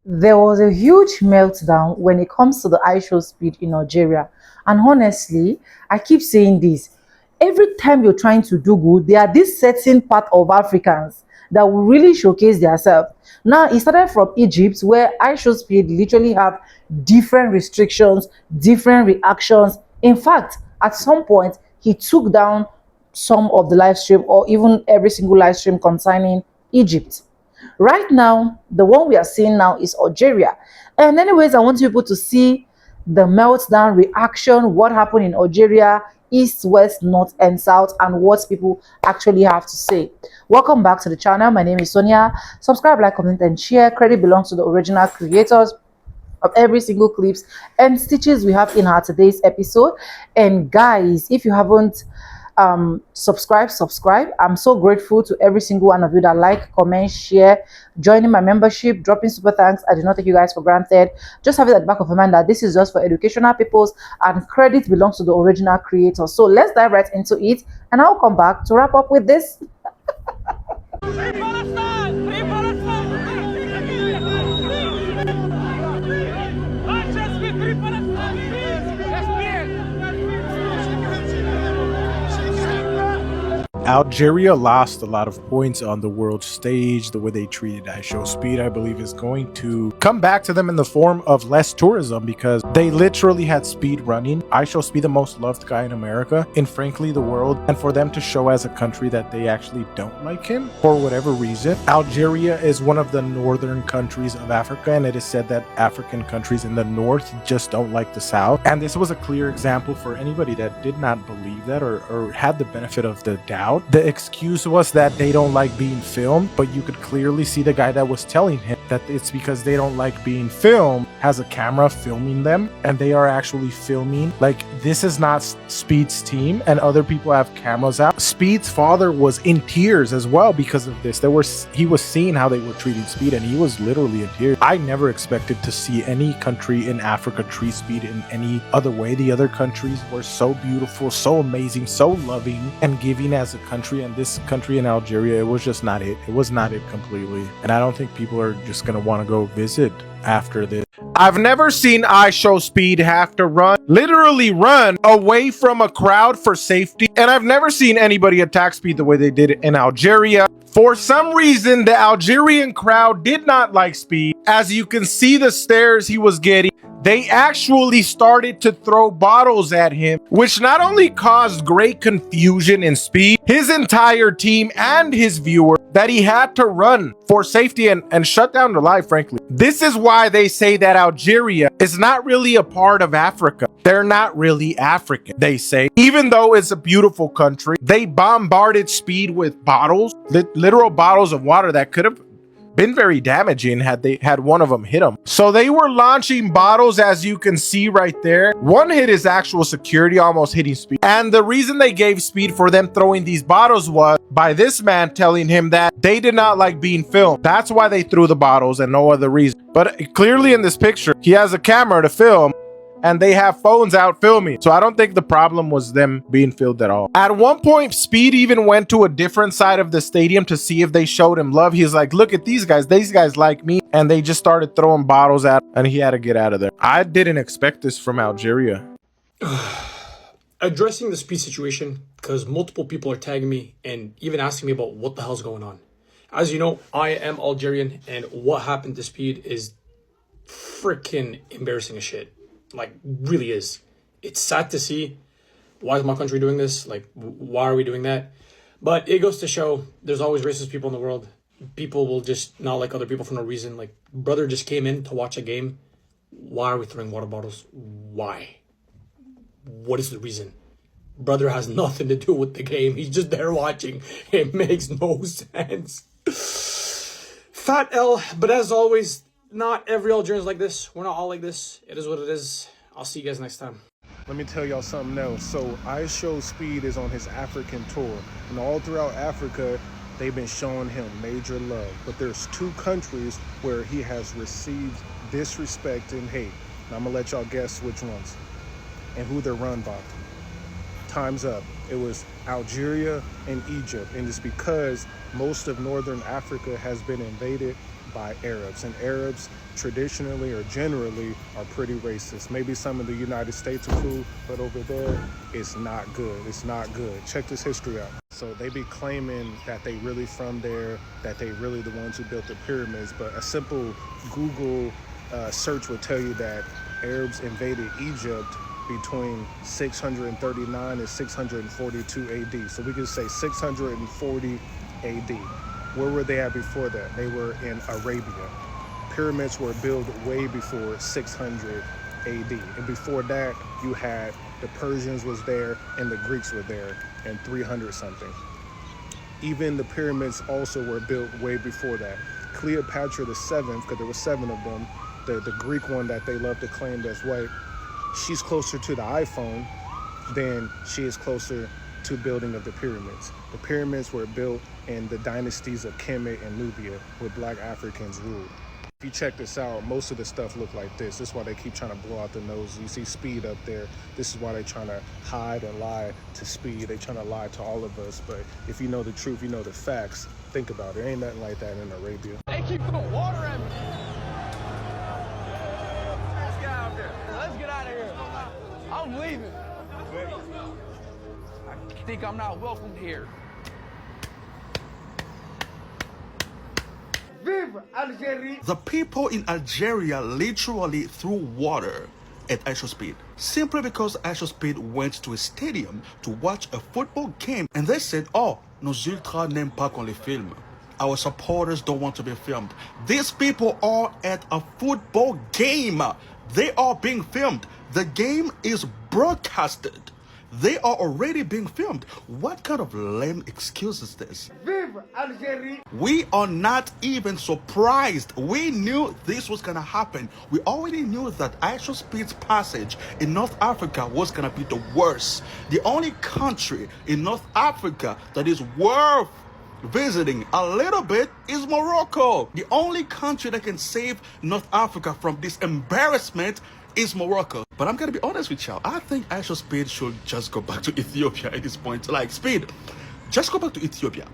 there was a huge meltdown when it comes to the Ishow speed in Algeria. And honestly, I keep saying this. Every time you're trying to do good, there are this certain part of Africans that will really showcase themselves. Now, it started from Egypt, where Ishow speed literally have different restrictions, different reactions. In fact, at some point, he took down some of the live stream or even every single live stream concerning Egypt. Right now, the one we are seeing now is Algeria. And anyways, I want people to see the meltdown reaction, what happened in Algeria, east, west, north, and south, and what people actually have to say. Welcome back to the channel. My name is Sonia. Subscribe, like, comment, and share. Credit belongs to the original creators of every single clips and stitches we have in our today's episode. And guys, if you haven't subscribe. I'm so grateful to every single one of you that like, comment, share, joining my membership, dropping super thanks. I do not take you guys for granted. Just have it at the back of your mind that this is just for educational purpose and credit belongs to the original creator. So let's dive right into it, and I'll come back to wrap up with this. Algeria lost a lot of points on the world stage. The way they treated Ishow Speed, I believe, is going to come back to them in the form of less tourism, because they literally had Speed running. Ishow Speed, the most loved guy in America, and frankly the world, and for them to show as a country that they actually don't like him for whatever reason. Algeria is one of the northern countries of Africa, and it is said that African countries in the north just don't like the south. And this was a clear example for anybody that did not believe that or had the benefit of the doubt. The excuse was that they don't like being filmed, but you could clearly see the guy that was telling him that it's because they don't like being filmed has a camera filming them, and they are actually filming. Like, this is not Speed's team, and other people have cameras out. Speed's father was in tears as well because of this. He was seeing how they were treating Speed, and he was literally in tears. I never expected to see any country in Africa treat Speed in any other way. The other countries were so beautiful, so amazing, so loving and giving as a country, and this country in Algeria, it was just not it. It was not it completely. And I don't think people are just gonna want to go visit after this. I've never seen Ishow Speed have to literally run away from a crowd for safety. And I've never seen anybody attack Speed the way they did it in Algeria. For some reason, the Algerian crowd did not like Speed. As you can see the stares he was getting, they actually started to throw bottles at him, which not only caused great confusion in Speed, his entire team, and his viewer, that he had to run for safety and shut down the live, frankly. This is why they say that Algeria is not really a part of Africa. They're not really African, they say. Even though it's a beautiful country, they bombarded Speed with bottles, literal bottles of water that could have been very damaging had they had one of them hit them. So they were launching bottles, as you can see right there. One hit is actual security, almost hitting Speed. And the reason they gave Speed for them throwing these bottles was by this man telling him that they did not like being filmed. That's why they threw the bottles and no other reason. But clearly in this picture, he has a camera to film, and they have phones out filming. So I don't think the problem was them being filmed at all. At one point, Speed even went to a different side of the stadium to see if they showed him love. He's like, look at these guys like me. And they just started throwing bottles at him, and he had to get out of there. I didn't expect this from Algeria. Addressing the Speed situation, because multiple people are tagging me and even asking me about what the hell's going on. As you know, I am Algerian, and what happened to Speed is freaking embarrassing as shit. Like, really is. It's sad to see. Why is my country doing this? Like, why are we doing that? But it goes to show there's always racist people in the world. People will just not like other people for no reason. Like, brother just came in to watch a game. Why are we throwing water bottles? Why? What is the reason? Brother has nothing to do with the game. He's just there watching. It makes no sense. Fat L, but as always, not every Algerian's like this. We're not all like this. It is what it is. I'll see you guys next time. Let me tell y'all something else. So Ishow Speed is on his African tour, and all throughout Africa, they've been showing him major love. But there's two countries where he has received disrespect and hate. And I'm gonna let y'all guess which ones and who they're run by. Time's up. It was Algeria and Egypt, and it's because most of northern Africa has been invaded by Arabs, and Arabs traditionally or generally are pretty racist. Maybe some of the United States are cool, but over there, it's not good. It's not good. Check this history out. So they be claiming that they really from there, that they really the ones who built the pyramids, but a simple Google search would tell you that Arabs invaded Egypt between 639 and 642 AD. So we could say 640 AD. Where were they at before that? They were in Arabia. Pyramids were built way before 600 AD. And before that, you had the Persians was there and the Greeks were there in 300 something. Even the pyramids also were built way before that. Cleopatra the seventh, because there were 7 of them, the Greek one that they love to claim that's white, she's closer to the iPhone than she is closer to building of the pyramids. The pyramids were built in the dynasties of Kemet and Nubia, where black Africans ruled. If you check this out, most of the stuff look like this. This is why they keep trying to blow out the nose. You see Speed up there. This is why they're trying to hide and lie to Speed. They're trying to lie to all of us. But if you know the truth, you know the facts. Think about it. Ain't nothing like that in Arabia. They keep throwing water at me. Let's get out of here. Let's get out of here. I'm leaving. I think I'm not welcome here. Vive Algeria! The people in Algeria literally threw water at Ishow Speed simply because Ishow Speed went to a stadium to watch a football game and they said, oh, nos ultras n'aiment pas qu'on les filme. Our supporters don't want to be filmed. These people are at a football game. They are being filmed. The game is broadcasted. They are already being filmed. What kind of lame excuse is this? Vive Algeria! We are not even surprised. We knew this was gonna happen. We already knew that Ishow Speed's passage in North Africa was gonna be the worst. The only country in North Africa that is worth visiting a little bit is Morocco. The only country that can save North Africa from this embarrassment is Morocco. But I'm gonna be honest with y'all. I think Ishow Speed should just go back to Ethiopia at this point. Like, Speed, just go back to Ethiopia.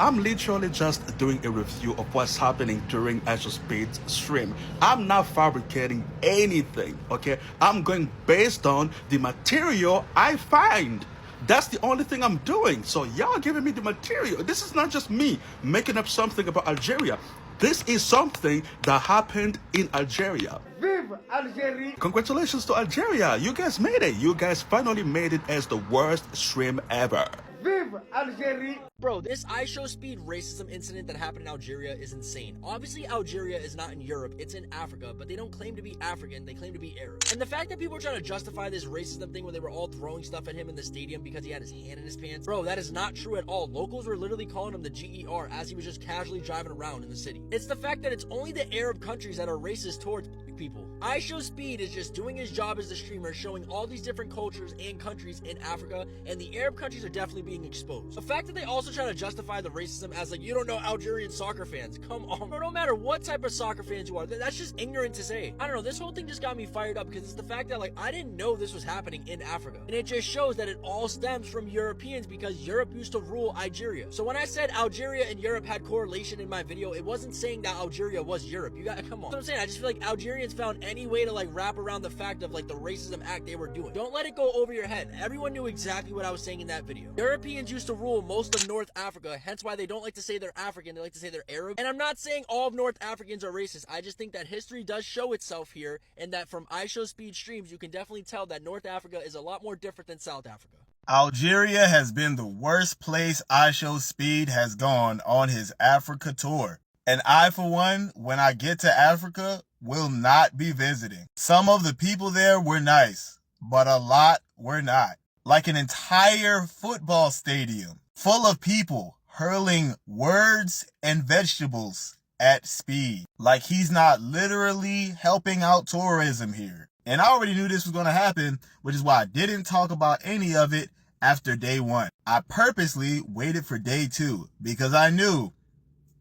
I'm literally just doing a review of what's happening during Ishow Speed's stream. I'm not fabricating anything, okay? I'm going based on the material I find. That's the only thing I'm doing. So y'all giving me the material. This is not just me making up something about Algeria. This is something that happened in Algeria. Vive Algeria! Congratulations to Algeria. You guys made it. You guys finally made it as the worst stream ever. Vive Algeria! Bro, this Ishow Speed racism incident that happened in Algeria is insane. Obviously, Algeria is not in Europe, it's in Africa, but they don't claim to be African, they claim to be Arab. And the fact that people are trying to justify this racism thing when they were all throwing stuff at him in the stadium because he had his hand in his pants, bro, that is not true at all. Locals were literally calling him the GER as he was just casually driving around in the city. It's the fact that it's only the Arab countries that are racist towards people. Ishow Speed is just doing his job as a streamer, showing all these different cultures and countries in Africa, and the Arab countries are definitely being exposed. The fact that they also try to justify the racism as like, you don't know Algerian soccer fans. Come on, bro, no matter what type of soccer fans you are, that's just ignorant to say. I don't know, this whole thing just got me fired up because it's the fact that like, I didn't know this was happening in Africa. And it just shows that it all stems from Europeans because Europe used to rule Algeria. So when I said Algeria and Europe had correlation in my video, it wasn't saying that Algeria was Europe. You got, come on. That's what I'm saying. I just feel like Algerians found any way to like wrap around the fact of like the racism act they were doing. Don't let it go over your head. Everyone knew exactly what I was saying in that video. Europeans used to rule most of North Africa, hence why they don't like to say they're African, they like to say they're Arab. And I'm not saying all of North Africans are racist. I just think that history does show itself here, and that from Ishow Speed streams, you can definitely tell that North Africa is a lot more different than South Africa. Algeria has been the worst place Ishow Speed has gone on his Africa tour. And I, for one, when I get to Africa, will not be visiting. Some of the people there were nice, but a lot were not. Like an entire football stadium full of people hurling words and vegetables at Speed. Like he's not literally helping out tourism here. And I already knew this was going to happen, which is why I didn't talk about any of it after day 1. I purposely waited for day 2 because I knew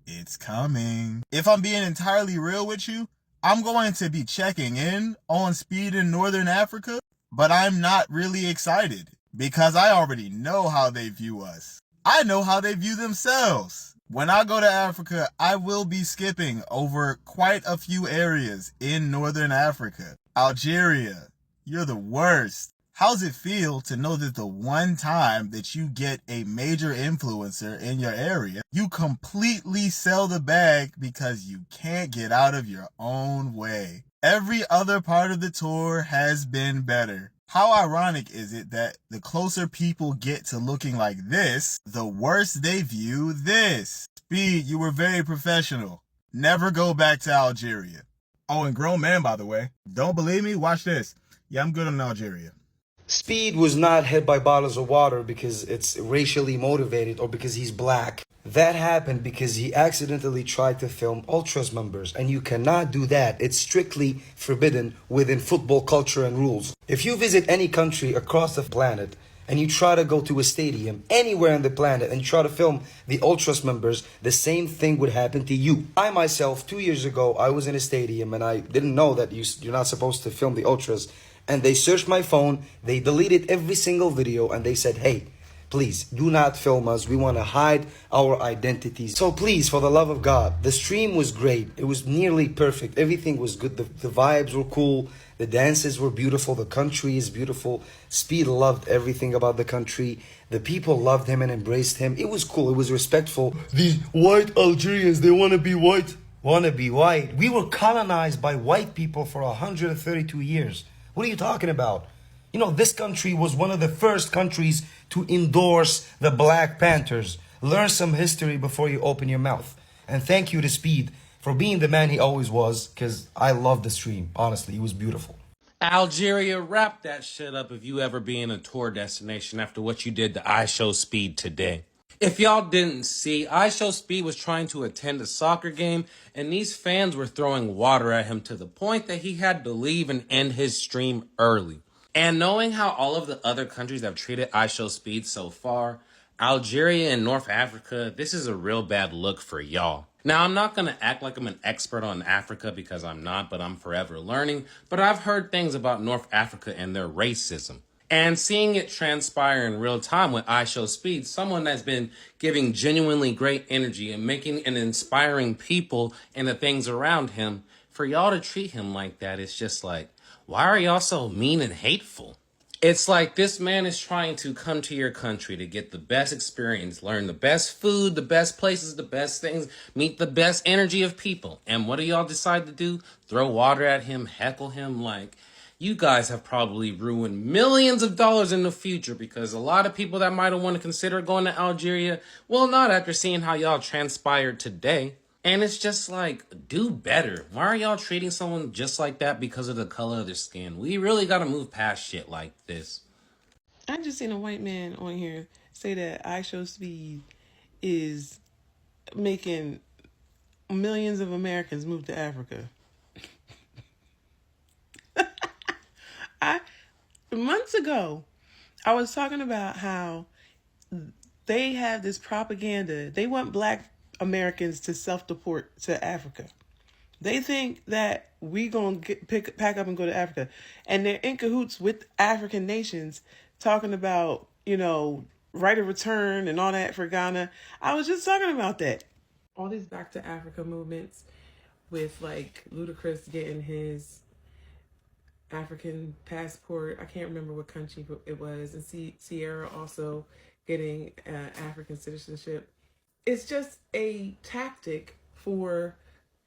it's coming. If I'm being entirely real with you, I'm going to be checking in on Speed in Northern Africa, but I'm not really excited because I already know how they view us. I know how they view themselves. When I go to Africa, I will be skipping over quite a few areas in Northern Africa. Algeria, you're the worst. How's it feel to know that the one time that you get a major influencer in your area, you completely sell the bag because you can't get out of your own way? Every other part of the tour has been better. How ironic is it that the closer people get to looking like this, the worse they view this? Speed, you were very professional. Never go back to Algeria. Oh, and grown man, by the way. Don't believe me? Watch this. Yeah, I'm good on Algeria. Speed was not hit by bottles of water because it's racially motivated or because he's black. That happened because he accidentally tried to film Ultras members, and you cannot do that. It's strictly forbidden within football culture and rules. If you visit any country across the planet and you try to go to a stadium anywhere on the planet and you try to film the Ultras members, the same thing would happen to you. I myself, 2 years ago, I was in a stadium and I didn't know that you're not supposed to film the Ultras. And they searched my phone, they deleted every single video, and they said, hey, please do not film us. We want to hide our identities. So please, for the love of God, the stream was great. It was nearly perfect. Everything was good. The vibes were cool. The dances were beautiful. The country is beautiful. Speed loved everything about the country. The people loved him and embraced him. It was cool. It was respectful. These white Algerians, they want to be white. Want to be white. We were colonized by white people for 132 years. What are you talking about? You know, this country was one of the first countries to endorse the Black Panthers. Learn some history before you open your mouth. And thank you to Speed for being the man he always was, because I love the stream. Honestly, it was beautiful. Algeria, wrap that shit up if you ever be in a tour destination after what you did to Ishow Speed today. If y'all didn't see, Ishow Speed was trying to attend a soccer game, and these fans were throwing water at him to the point that he had to leave and end his stream early. And knowing how all of the other countries have treated Ishow Speed so far, Algeria and North Africa, this is a real bad look for y'all. Now, I'm not going to act like I'm an expert on Africa because I'm not, but I'm forever learning. But I've heard things about North Africa and their racism. And seeing it transpire in real time with Ishow Speed, someone that's been giving genuinely great energy and making and inspiring people and the things around him, for y'all to treat him like that, it's just like, why are y'all so mean and hateful? It's like this man is trying to come to your country to get the best experience, learn the best food, the best places, the best things, meet the best energy of people. And what do y'all decide to do? Throw water at him, heckle him? Like, you guys have probably ruined millions of dollars in the future, because a lot of people that might have want to consider going to Algeria will not after seeing how y'all transpired today. And it's just like, do better. Why are y'all treating someone just like that because of the color of their skin? We really got to move past shit like this. I just seen a white man on here say that Ishow Speed is making millions of Americans move to Africa. Months ago, I was talking about how they have this propaganda. They want black Americans to self-deport to Africa. They think that we gonna pack up and go to Africa, and they're in cahoots with African nations talking about, right of return and all that for Ghana. I was just talking about that. All these back to Africa movements with like Ludacris getting his African passport. I can't remember what country it was, and Sierra also getting African citizenship. It's just a tactic for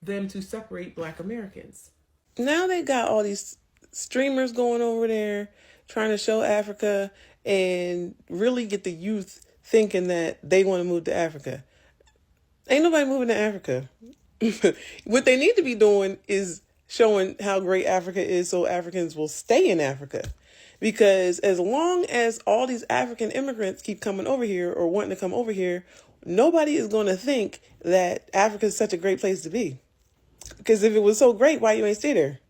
them to separate black Americans. Now they got all these streamers going over there trying to show Africa and really get the youth thinking that they want to move to Africa. Ain't nobody moving to Africa. What they need to be doing is showing how great Africa is so Africans will stay in Africa. Because as long as all these African immigrants keep coming over here or wanting to come over here, nobody is going to think that Africa is such a great place to be. Because if it was so great, why you ain't stay there?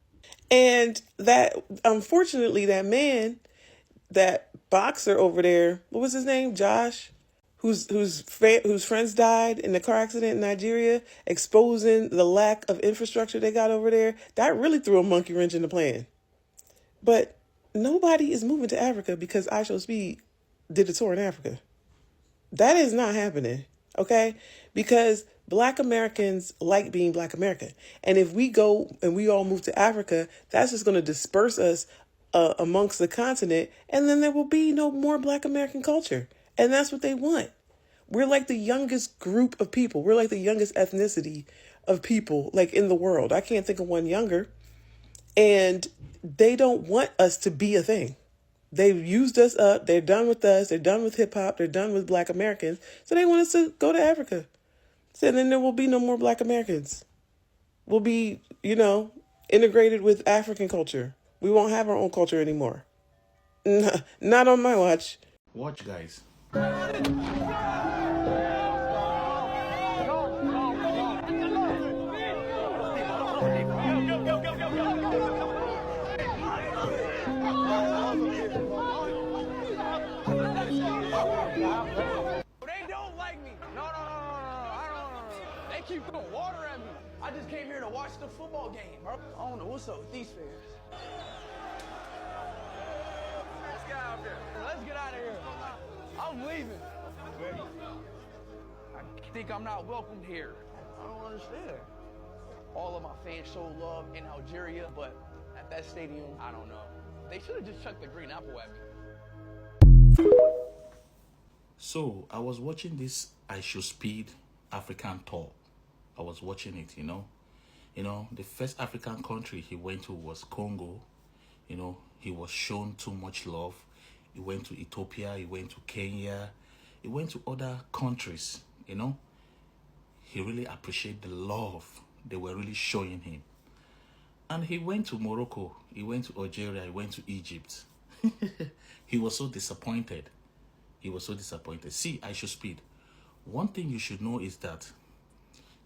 And that, unfortunately, that man, that boxer over there, what was his name? Josh, whose friends died in the car accident in Nigeria, exposing the lack of infrastructure they got over there. That really threw a monkey wrench in the plan. But nobody is moving to Africa because Ishow Speed did a tour in Africa. That is not happening. Okay? Because Black Americans like being Black American. And if we go and we all move to Africa, that's just going to disperse us amongst the continent, and then there will be no more Black American culture. And that's what they want. We're like the youngest group of people. We're like the youngest ethnicity of people, like, in the world. I can't think of one younger. And they don't want us to be a thing. They've used us up. They're done with us. They're done with hip hop. They're done with Black Americans. So they want us to go to Africa. So then there will be no more Black Americans. We'll be, integrated with African culture. We won't have our own culture anymore. Not on my watch. Watch, guys. They don't like me. No. They keep throwing water at me. I just came here to watch the football game, bro. I don't know what's up with these fans. Let's get out of here. Let's get out of here. I'm leaving. I think I'm not welcomed here. I don't understand. All of my fans show love in Algeria, but at that stadium, I don't know. They should have just chucked the green apple at me. So I was watching this Ishow Speed African tour. I was watching it, the first African country he went to was Congo. He was shown too much love. He went to Ethiopia, he went to Kenya, he went to other countries, He really appreciated the love they were really showing him. And he went to Morocco, he went to Algeria, he went to Egypt. He was so disappointed. See, Ishow Speed, one thing you should know is that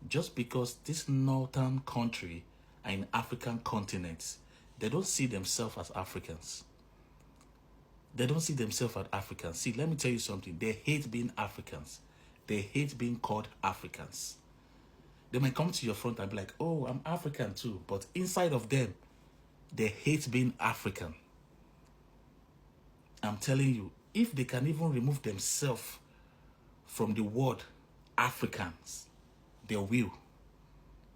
just because this northern country are in African continents, they don't see themselves as Africans. See, let me tell you something. They hate being Africans. They hate being called Africans. They might come to your front and be like, oh, I'm African too. But inside of them, they hate being African. I'm telling you, if they can even remove themselves from the word Africans, they will.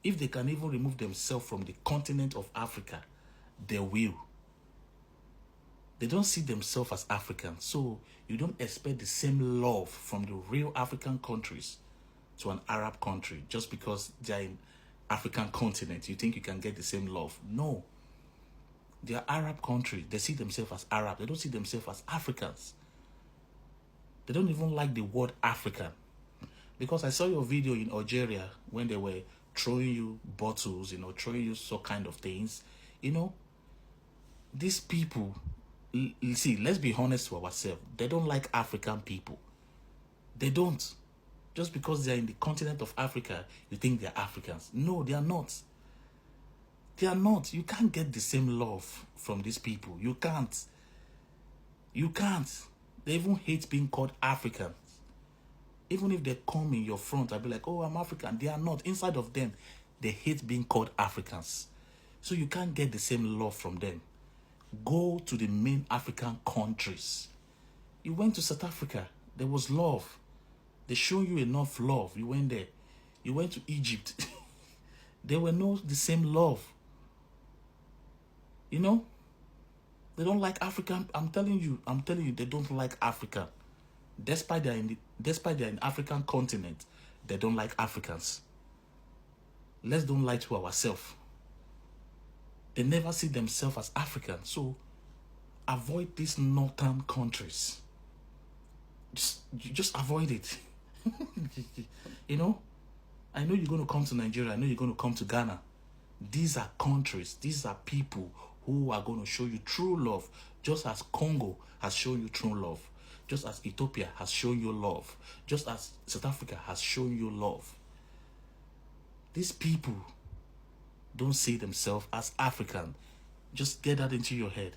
If they can even remove themselves from the continent of Africa, they will. They don't see themselves as Africans. So you don't expect the same love from the real African countries to an Arab country just because they're in African continent. You think you can get the same love? No. They are Arab country. They see themselves as Arab. They don't see themselves as Africans. They don't even like the word African. Because I saw your video in Algeria when they were throwing you bottles, throwing you so kind of things. These people, see, let's be honest to ourselves. They don't like African people. They don't. Just because they're in the continent of Africa, you think they're Africans. No, they are not. They are not. You can't get the same love from these people. You can't. They even hate being called Africans. Even if they come in your front, I'll be like, oh, I'm African. They are not. Inside of them, they hate being called Africans. So you can't get the same love from them. Go to the main African countries. You went to South Africa. There was love. They show you enough love. You went there. You went to Egypt. There were the same love. They don't like African. I'm telling you, they don't like Africa. Despite they're in African continent, they don't like Africans. Let's don't lie to ourselves. They never see themselves as African. So avoid these northern countries. Just avoid it. I know you're going to come to Nigeria. I know you're going to come to Ghana. These are countries. These are people who are going to show you true love, just as Congo has shown you true love, just as Ethiopia has shown you love, just as South Africa has shown you love. These people don't see themselves as African. Just get that into your head.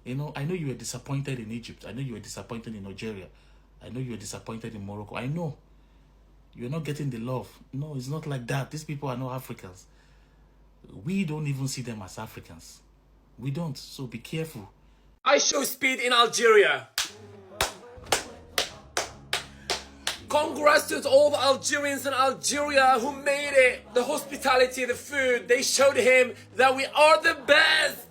I know you were disappointed in Egypt. I know you were disappointed in Algeria. I know you were disappointed in Morocco. I know. You're not getting the love. No, it's not like that. These people are not Africans. We don't even see them as Africans. We don't. So be careful. Ishow Speed in Algeria. Congrats to all the Algerians in Algeria who made it. The hospitality, the food, they showed him that we are the best.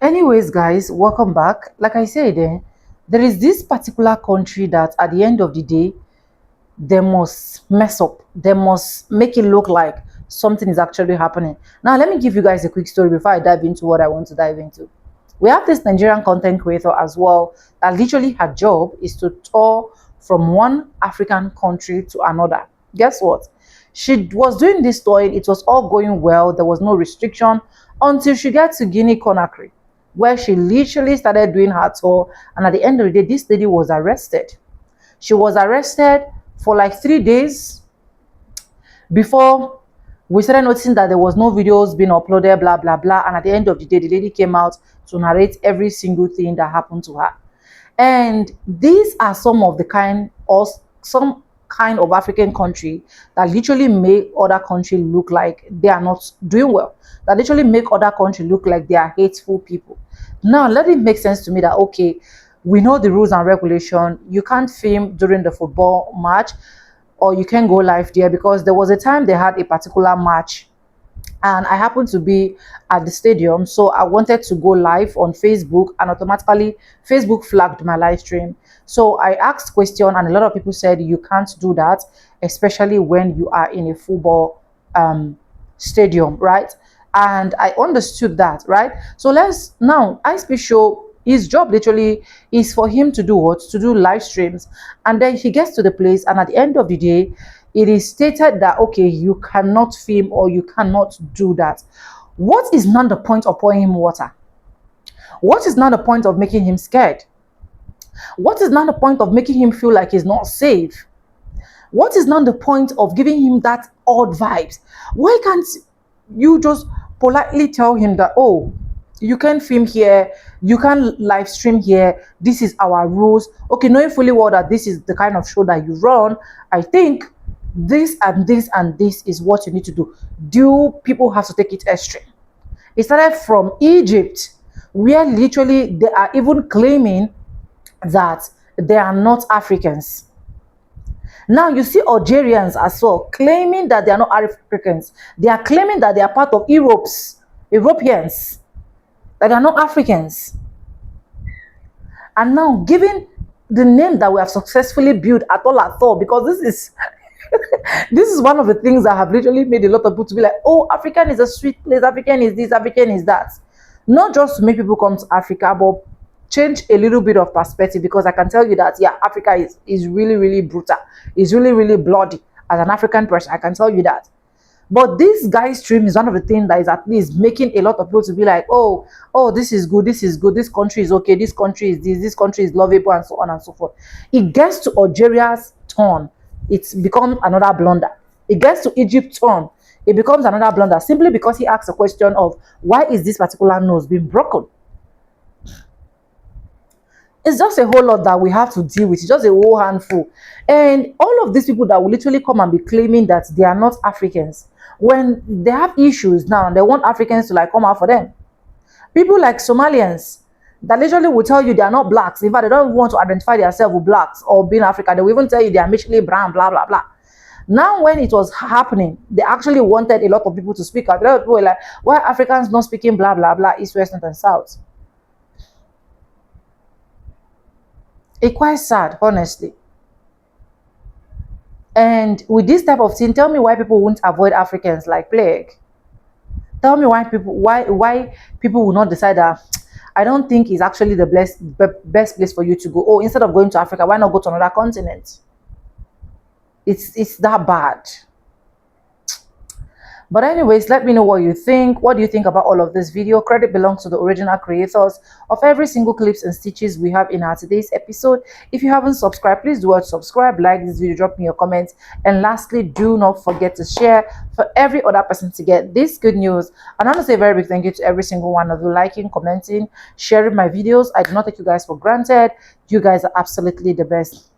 Anyways, guys, welcome back. Like I said, there is this particular country that at the end of the day, they must mess up. They must make it look like something is actually happening. Now, let me give you guys a quick story before I dive into what I want to dive into. We have this Nigerian content creator as well that literally her job is to tour from one African country to another. Guess what? She was doing this tour. It was all going well. There was no restriction until she got to Guinea Conakry, where she literally started doing her tour. And at the end of the day, this lady was arrested. She was arrested for like 3 days before we started noticing that there was no videos being uploaded, blah, blah, blah. And at the end of the day, the lady came out to narrate every single thing that happened to her. And these are some of the kind, or some kind of African country that literally make other countries look like they are not doing well. That literally make other countries look like they are hateful people. Now, let it make sense to me that, okay, we know the rules and regulation. You can't film during the football match, or you can go live there, because there was a time they had a particular match and I happened to be at the stadium, so I wanted to go live on Facebook, and automatically Facebook flagged my live stream. So I asked question, and a lot of people said you can't do that, especially when you are in a football stadium, right? And I understood that, right? So let's now, Ishow, his job literally is for him to do what? To do live streams. And then he gets to the place, and at the end of the day, it is stated that, okay, you cannot film or you cannot do that. What is not the point of pouring him water? What is not the point of making him scared? What is not the point of making him feel like he's not safe? What is not the point of giving him that odd vibes? Why can't you just politely tell him that, oh, you can film here, you can live stream here, this is our rules. Okay, knowing fully well that this is the kind of show that you run, I think this and this and this is what you need to do. Do people have to take it extreme? It started from Egypt, where literally they are even claiming that they are not Africans. Now you see Algerians as well claiming that they are not Africans. They are claiming that they are part of Europeans, that are not Africans. And now, given the name that we have successfully built at all, because this is this is one of the things that have literally made a lot of people to be like, oh, African is a sweet place, African is this, African is that. Not just to make people come to Africa, but change a little bit of perspective, because I can tell you that, yeah, Africa is really, really brutal. It's really, really bloody. As an African person, I can tell you that. But this guy's stream is one of the things that is at least making a lot of people to be like, oh, this is good, this country is okay, this country is this country is lovable, and so on and so forth. It gets to Algeria's turn, it's become another blunder. It gets to Egypt's turn, it becomes another blunder, simply because he asks a question of, why is this particular nose being broken? It's just a whole lot that we have to deal with. It's just a whole handful. And all of these people that will literally come and be claiming that they are not Africans, when they have issues now, they want Africans to like come out for them. People like Somalians that literally will tell you they are not blacks. In fact, they don't want to identify themselves with blacks or being African. They will even tell you they are mixedly brown, blah, blah, blah. Now, when it was happening, they actually wanted a lot of people to speak out. A lot of people were like, why are Africans not speaking blah, blah, blah, east, west, north, and south? It's quite sad, honestly. And with this type of thing, tell me why people won't avoid Africans like plague. Tell me why people will not decide that I don't think it's actually the best place for you to go. Oh, instead of going to Africa, why not go to another continent? It's that bad. But anyways, let me know what you think. What do you think about all of this video? Credit belongs to the original creators of every single clips and stitches we have in our today's episode. If you haven't subscribed, please do subscribe, like this video, drop me your comments. And lastly, do not forget to share for every other person to get this good news. And I want to say a very big thank you to every single one of you liking, commenting, sharing my videos. I do not take you guys for granted. You guys are absolutely the best.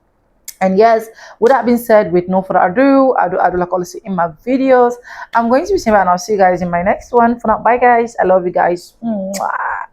And yes, with that being said, with no further ado, I do like always in my videos, I'm going to be saying, and I'll see you guys in my next one. For now, bye guys, I love you guys. Mwah.